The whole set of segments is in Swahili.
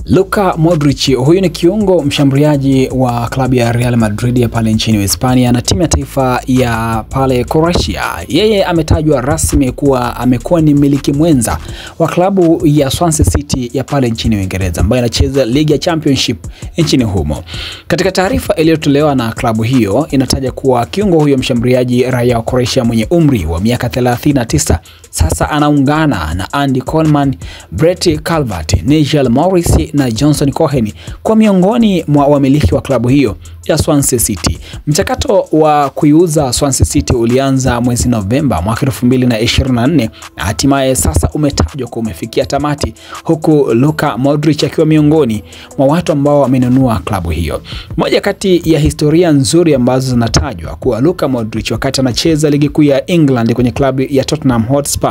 Luka Modric, huyu ni kiungo mshambuliaji wa klabu ya Real Madrid ya pale nchini Hispania na timu ya taifa ya pale Croatia. Yeye ametajwa rasmi kuwa amekuwa ni mmiliki mwenza wa klabu ya Swansea City ya pale nchini Uingereza ambayo inacheza ligi ya Championship nchini humo. Katika taarifa iliyotolewa na klabu hiyo inataja kuwa kiungo huyo mshambuliaji raia wa Croatia mwenye umri wa miaka 39 sasa anaungana na Andy Coleman, Brett Calvert, Nigel Morris na Johnson Cohen kwa miongoni mwa wamiliki wa klabu hiyo ya Swansea City. Mchakato wa kuiuza Swansea City ulianza mwezi Novemba mwaka 2024 na hatimaye sasa umetajwa kuwa umefikia tamati, huku Luka Modric akiwa miongoni mwa watu ambao wamenunua klabu hiyo. Moja kati ya historia nzuri ambazo zinatajwa kuwa Luka Modric wakati anacheza ligi kuu ya England kwenye klabu ya Tottenham Hotspur.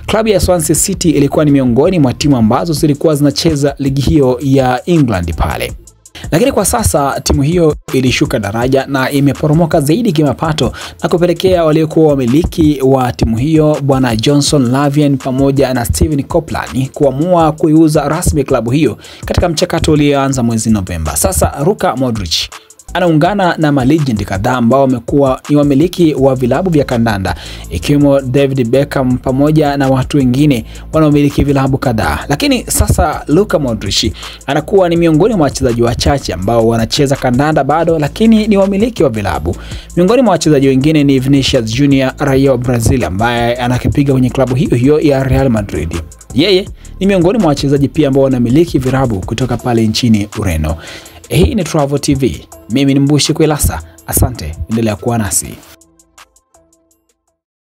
Klabu ya Swansea City ilikuwa ni miongoni mwa timu ambazo zilikuwa zinacheza ligi hiyo ya England pale. Lakini kwa sasa timu hiyo ilishuka daraja na imeporomoka zaidi kimapato na kupelekea waliokuwa wamiliki wa timu hiyo bwana Johnson Lavien pamoja na Steven Copeland kuamua kuiuza rasmi klabu hiyo katika mchakato ulioanza mwezi Novemba. Sasa Luka Modric anaungana na malegend kadhaa ambao wamekuwa ni wamiliki wa vilabu vya kandanda ikiwemo David Beckham pamoja na watu wengine wanaomiliki vilabu kadhaa. Lakini sasa Luka Modric anakuwa ni miongoni mwa wachezaji wachache ambao wanacheza kandanda bado lakini ni wamiliki wa vilabu. Miongoni mwa wachezaji wengine ni Vinicius Junior raia wa Brazil ambaye anakipiga kwenye klabu hiyo hiyo ya Real Madrid. Yeye ni miongoni mwa wachezaji pia ambao wanamiliki vilabu kutoka pale nchini Ureno. Hii ni Travel TV. Mimi ni Mbushi Kwelasa. Asante, endelea kuwa nasi.